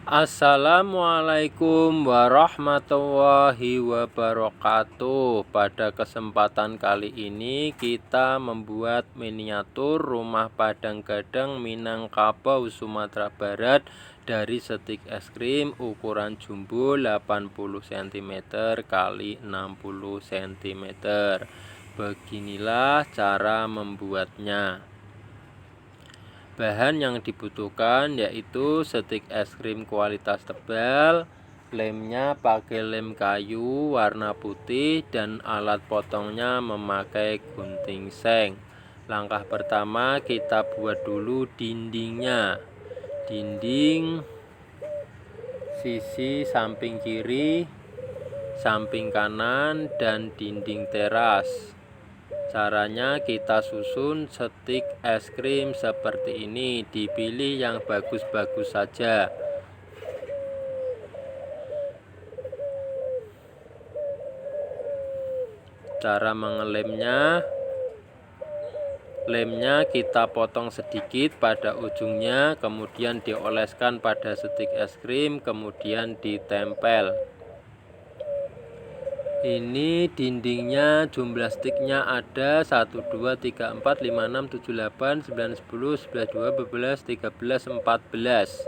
Assalamualaikum warahmatullahi wabarakatuh. Pada kesempatan kali ini kita membuat miniatur rumah padang gadang Minangkabau, Sumatera Barat dari stik es krim ukuran jumbo 80 cm x 60 cm. Beginilah cara membuatnya. Bahan yang dibutuhkan yaitu stik es krim kualitas tebal, lemnya pakai lem kayu warna putih, dan alat potongnya memakai gunting seng. Langkah pertama kita buat dulu dindingnya. Dinding sisi samping kiri, samping kanan, dan dinding teras. Caranya kita susun stik es krim seperti ini, dipilih yang bagus-bagus saja. Cara mengelemnya, lemnya kita potong sedikit pada ujungnya, kemudian dioleskan pada stik es krim, kemudian ditempel. Ini dindingnya, jumlah stiknya ada 1, 2, 3, 4, 5, 6, 7, 8, 9, 10, 11, 12, 13,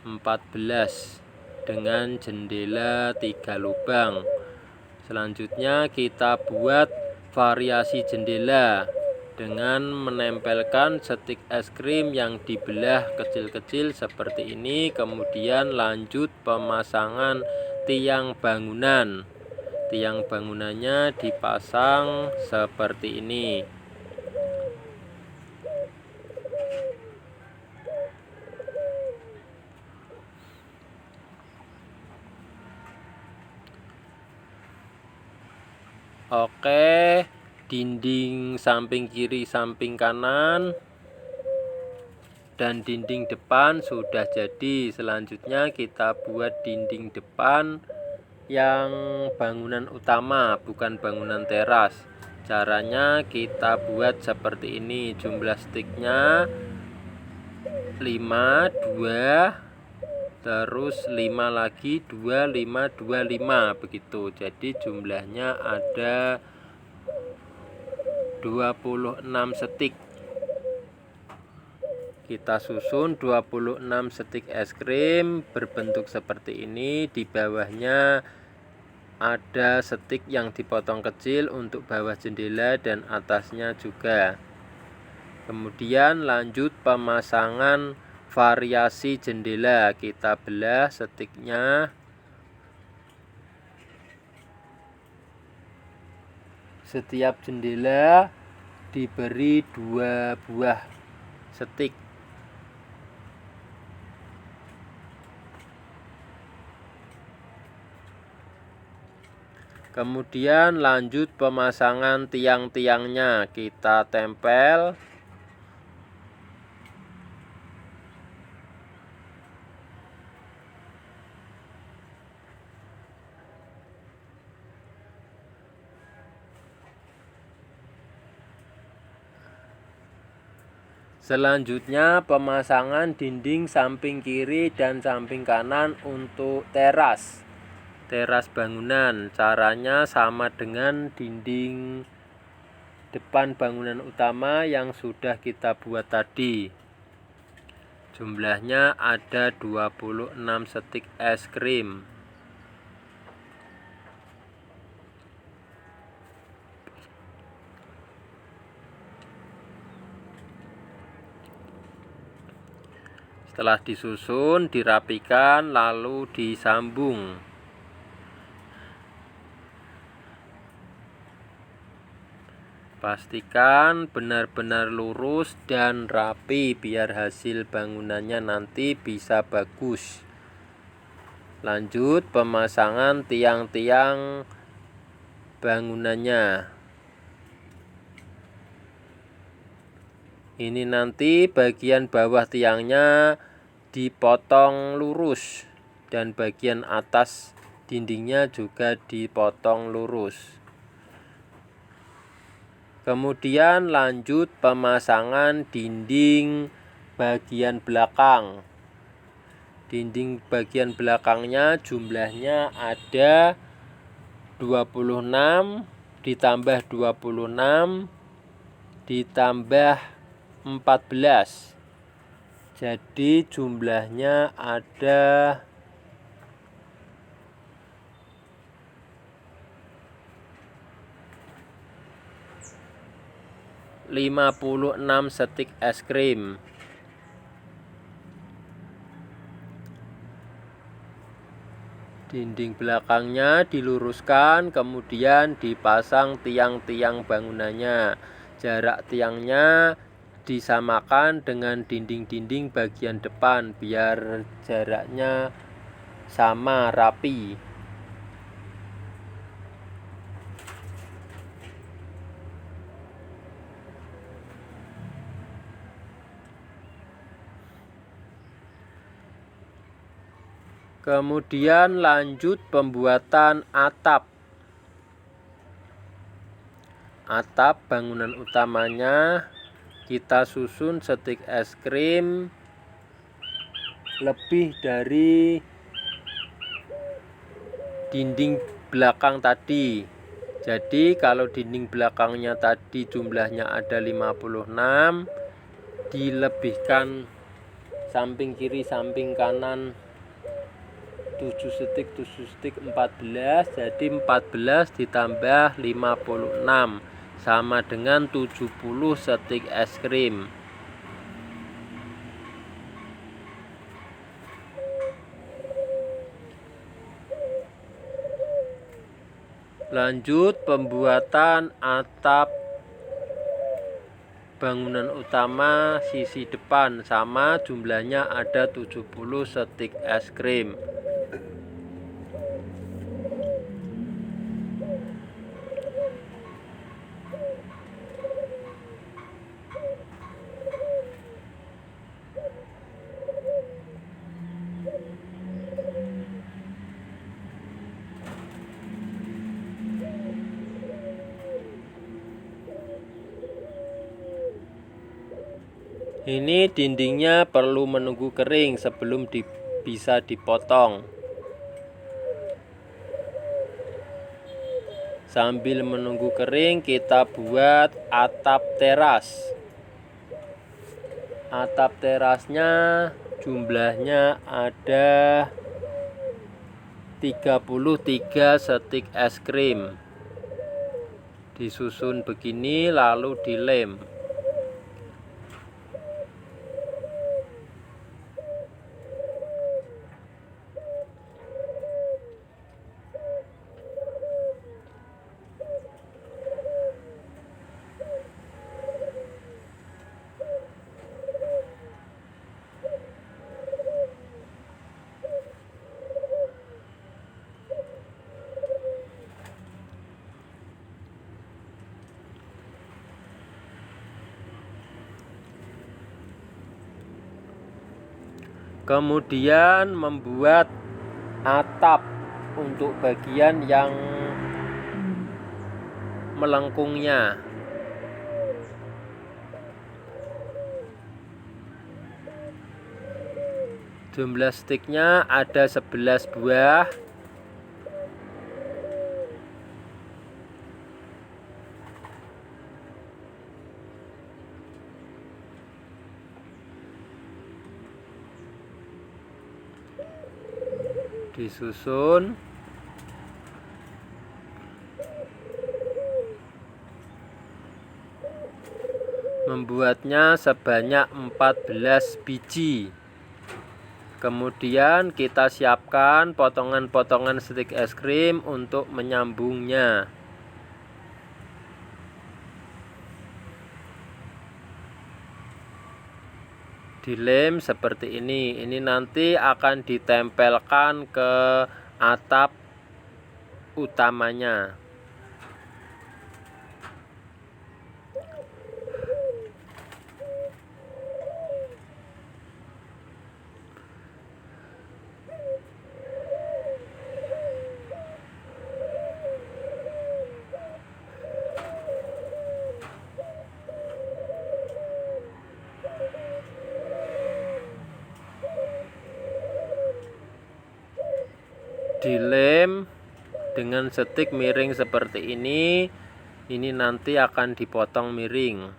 14 dengan jendela 3 lubang. Selanjutnya kita buat variasi jendela dengan menempelkan stik es krim yang dibelah kecil-kecil seperti ini. Kemudian lanjut pemasangan tiang bangunan. Tiang bangunannya dipasang seperti ini. Oke, dinding samping kiri, samping kanan, dan dinding depan sudah jadi. Selanjutnya kita buat dinding depan yang bangunan utama, bukan bangunan teras. Caranya kita buat seperti ini. Jumlah stiknya 5, 2, terus 5 lagi, 2, 5, 2, 5 begitu. Jadi jumlahnya ada 26 stik. Kita susun 26 stik es krim berbentuk seperti ini. Di bawahnya ada stik yang dipotong kecil untuk bawah jendela dan atasnya juga. Kemudian lanjut pemasangan variasi jendela. Kita belah stiknya. Setiap jendela diberi 2 buah stik. Kemudian lanjut pemasangan tiang-tiangnya, kita tempel. Selanjutnya pemasangan dinding samping kiri dan samping kanan untuk teras bangunan. Caranya sama dengan dinding depan bangunan utama yang sudah kita buat tadi. Jumlahnya ada 26 stik es krim. Setelah disusun, dirapikan, lalu disambung. Pastikan benar-benar lurus dan rapi biar hasil bangunannya nanti bisa bagus. Lanjut pemasangan tiang-tiang bangunannya. Ini nanti bagian bawah tiangnya dipotong lurus dan bagian atas dindingnya juga dipotong lurus. Kemudian lanjut pemasangan dinding bagian belakang. Dinding bagian belakangnya jumlahnya ada 26 ditambah 26 ditambah 14. Jadi jumlahnya ada 56 stik es krim. Dinding belakangnya diluruskan, kemudian dipasang tiang-tiang bangunannya. Jarak tiangnya disamakan dengan dinding-dinding bagian depan biar jaraknya sama, rapi. Kemudian lanjut pembuatan atap. Atap bangunan utamanya kita susun stik es krim lebih dari dinding belakang tadi. Jadi kalau dinding belakangnya tadi jumlahnya ada 56, dilebihkan samping kiri samping kanan 7 stik 14, jadi 14 ditambah 56 sama dengan 70 stik es krim. Lanjut pembuatan atap bangunan utama sisi depan, sama jumlahnya ada 70 stik es krim. Ini dindingnya perlu menunggu kering sebelum bisa dipotong. Sambil menunggu kering, kita buat atap teras. Atap terasnya jumlahnya ada 33 stik es krim. Disusun begini lalu dilem. Kemudian membuat atap untuk bagian yang melengkungnya. Jumlah stiknya ada 11 buah. Disusun. Membuatnya sebanyak 14 biji. Kemudian kita siapkan potongan-potongan stik es krim untuk menyambungnya. Dilem seperti ini. Ini nanti akan ditempelkan ke atap utamanya. dilem dengan setik miring seperti ini nanti akan dipotong miring.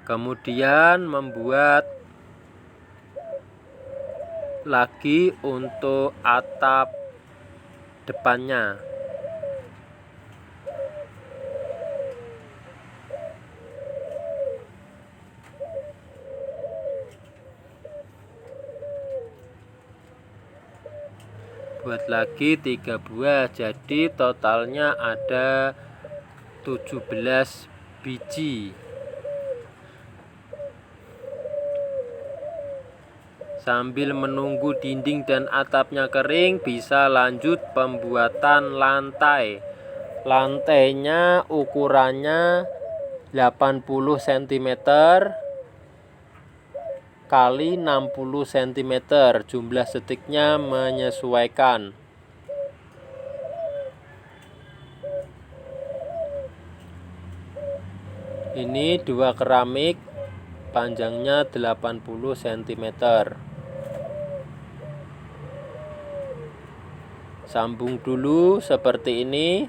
Kemudian membuat lagi untuk atap depannya. Buat lagi 3 buah, jadi totalnya ada 17 biji. Sambil menunggu dinding dan atapnya kering, bisa lanjut pembuatan lantai. Lantainya ukurannya 80 cm kali 60 cm. Jumlah setiknya menyesuaikan. Ini 2 keramik, panjangnya 80 cm. Sambung dulu seperti ini.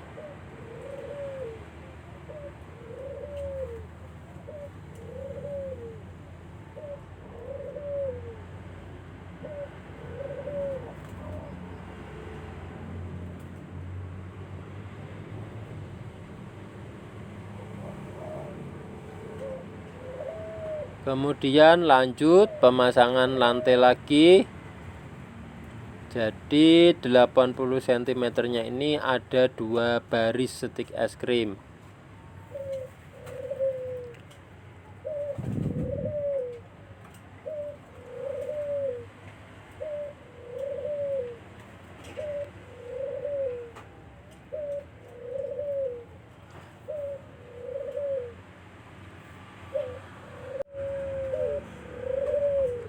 Kemudian lanjut pemasangan lantai lagi. Jadi 80 cm nya ini ada 2 baris setik es krim.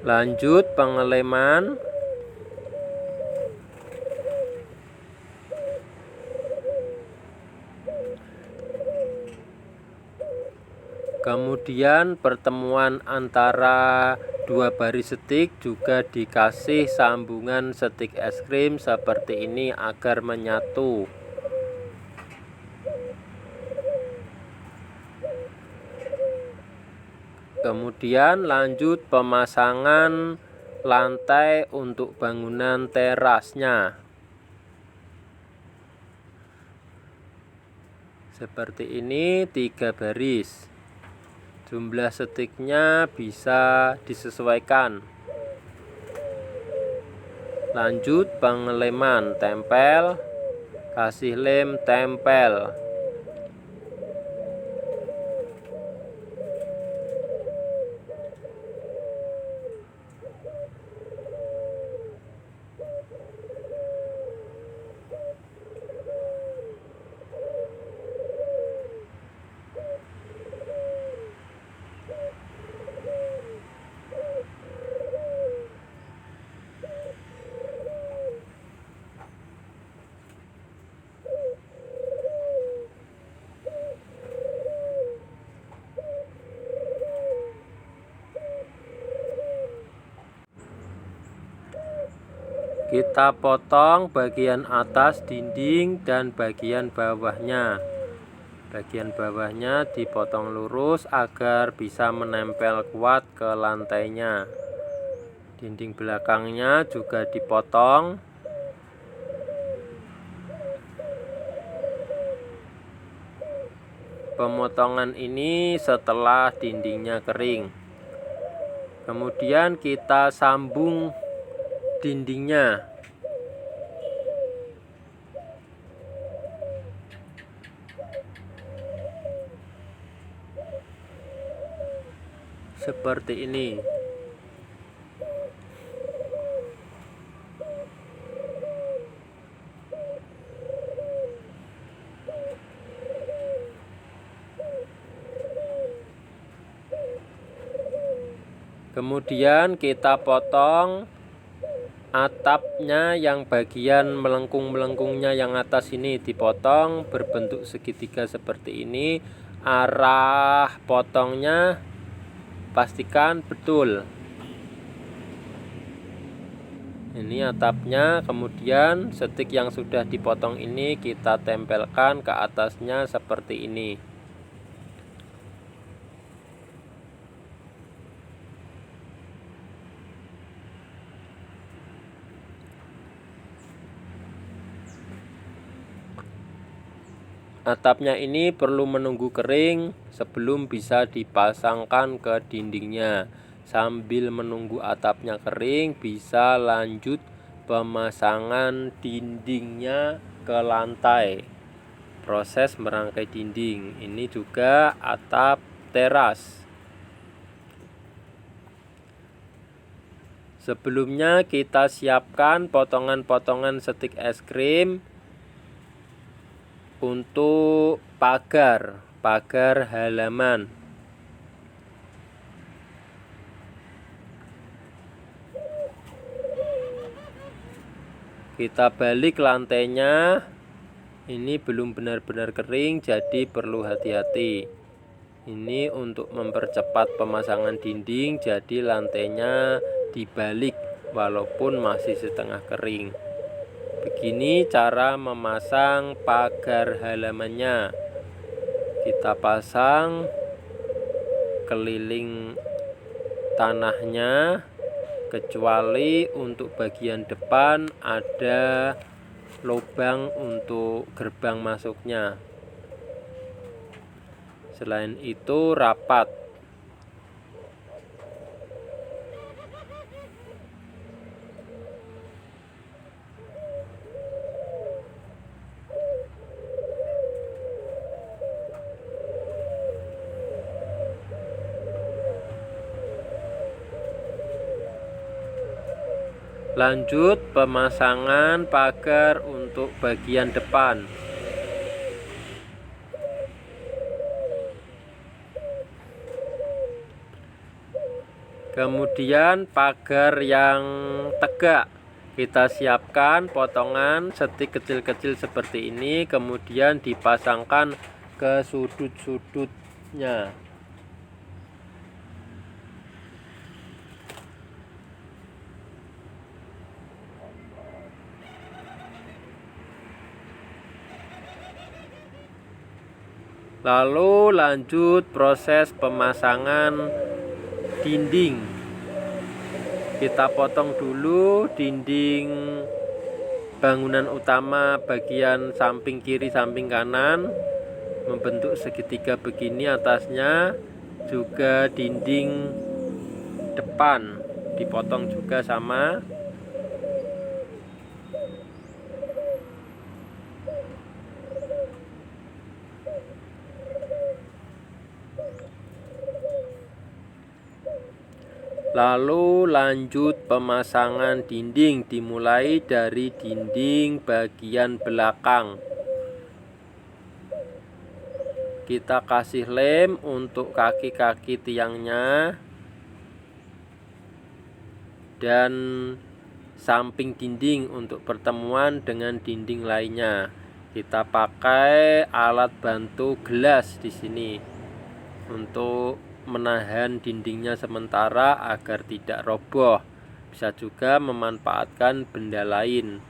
Lanjut pengeleman. Kemudian pertemuan antara 2 baris setik juga dikasih sambungan setik es krim seperti ini agar menyatu. Kemudian lanjut pemasangan lantai untuk bangunan terasnya. Seperti ini 3 baris. Jumlah setiknya bisa disesuaikan. Lanjut pengeleman, tempel, kasih lem, tempel. Kita potong bagian atas dinding dan bagian bawahnya. Bagian bawahnya dipotong lurus agar bisa menempel kuat ke lantainya. Dinding belakangnya juga dipotong. Pemotongan ini setelah dindingnya kering. Kemudian kita sambung dindingnya. Seperti ini. Kemudian kita potong atapnya yang bagian melengkung-melengkungnya yang atas ini dipotong berbentuk segitiga seperti ini. Arah potongnya pastikan betul. Ini atapnya, kemudian stik yang sudah dipotong ini kita tempelkan ke atasnya seperti ini. Atapnya ini perlu menunggu kering sebelum bisa dipasangkan ke dindingnya. Sambil menunggu atapnya kering, bisa lanjut pemasangan dindingnya ke lantai. Proses merangkai dinding. Ini juga atap teras. Sebelumnya kita siapkan potongan-potongan stik es krim untuk pagar halaman. Kita balik lantainya. Ini belum benar-benar kering, jadi perlu hati-hati. Ini untuk mempercepat pemasangan dinding, jadi lantainya dibalik walaupun masih setengah kering. Begini cara memasang pagar halamannya. Kita pasang keliling tanahnya, kecuali untuk bagian depan ada lubang untuk gerbang masuknya. Selain itu rapat. Lanjut pemasangan pagar untuk bagian depan. Kemudian pagar yang tegak, kita siapkan potongan stik kecil-kecil seperti ini, kemudian dipasangkan ke sudut-sudutnya. Lalu lanjut proses pemasangan dinding. Kita potong dulu dinding bangunan utama bagian samping kiri samping kanan, membentuk segitiga begini atasnya. Juga dinding depan dipotong juga sama. Lalu lanjut pemasangan dinding, dimulai dari dinding bagian belakang. Kita kasih lem untuk kaki-kaki tiangnya dan samping dinding untuk pertemuan dengan dinding lainnya. Kita pakai alat bantu gelas di sini untuk menahan dindingnya sementara agar tidak roboh. Bisa juga memanfaatkan benda lain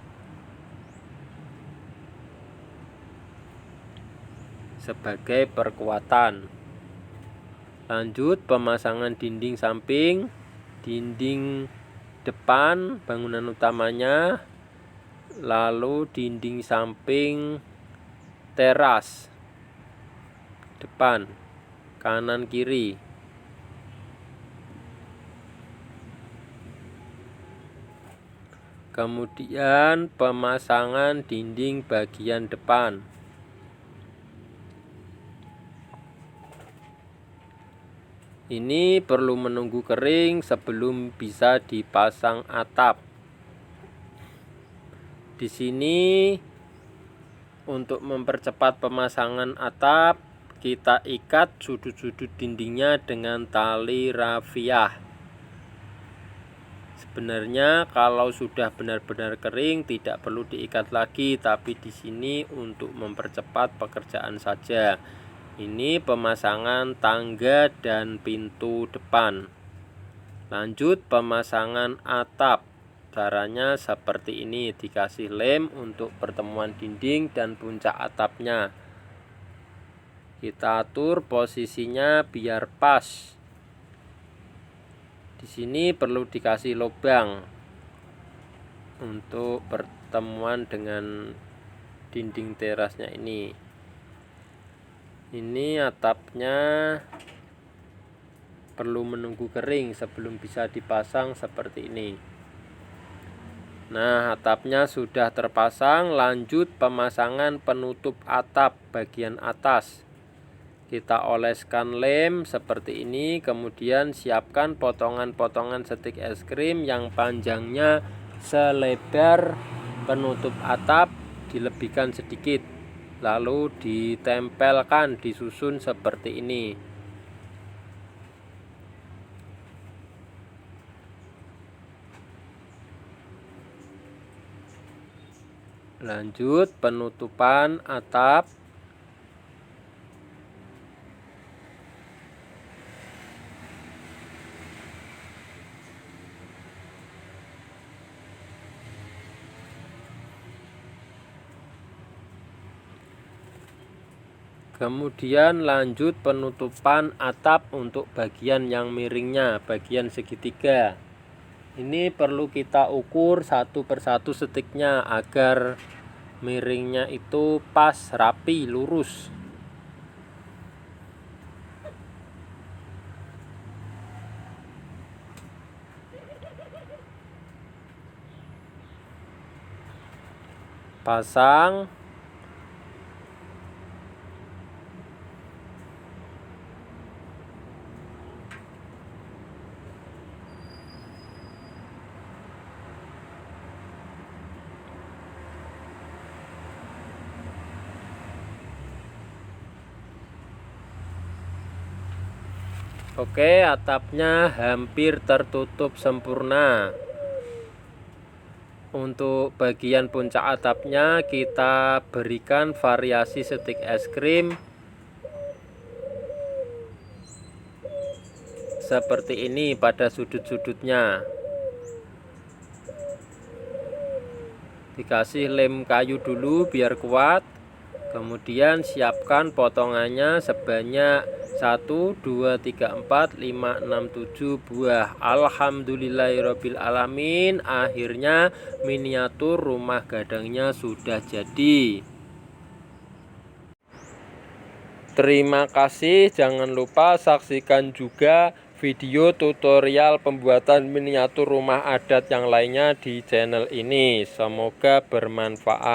sebagai perkuatan. Lanjut pemasangan dinding samping, dinding depan bangunan utamanya, lalu dinding samping teras depan, kanan kiri. Kemudian pemasangan dinding bagian depan. Ini perlu menunggu kering sebelum bisa dipasang atap. Di sini untuk mempercepat pemasangan atap, kita ikat sudut-sudut dindingnya dengan tali rafiah. Sebenarnya kalau sudah benar-benar kering tidak perlu diikat lagi, tapi di sini untuk mempercepat pekerjaan saja. Ini pemasangan tangga dan pintu depan. Lanjut pemasangan atap. Caranya seperti ini, dikasih lem untuk pertemuan dinding dan puncak atapnya. Kita atur posisinya biar pas. Di sini perlu dikasih lubang untuk pertemuan dengan dinding terasnya ini. Ini atapnya perlu menunggu kering sebelum bisa dipasang seperti ini. Nah, atapnya sudah terpasang, lanjut pemasangan penutup atap bagian atas. Kita oleskan lem seperti ini, kemudian siapkan potongan-potongan stik es krim yang panjangnya selebar penutup atap, dilebihkan sedikit, lalu ditempelkan, disusun seperti ini. Lanjut penutupan atap. Kemudian lanjut penutupan atap untuk bagian yang miringnya, bagian segitiga. Ini perlu kita ukur satu persatu stiknya agar miringnya itu pas, rapi, lurus. Pasang. Oke, atapnya hampir tertutup sempurna. Untuk bagian puncak atapnya kita berikan variasi stik es krim seperti ini pada sudut-sudutnya. Dikasih lem kayu dulu biar kuat. Kemudian siapkan potongannya sebanyak 1, 2, 3, 4, 5, 6, 7 buah. Alhamdulillahirobbilalamin, akhirnya miniatur rumah gadangnya sudah jadi. Terima kasih, jangan lupa saksikan juga video tutorial pembuatan miniatur rumah adat yang lainnya di channel ini. Semoga bermanfaat.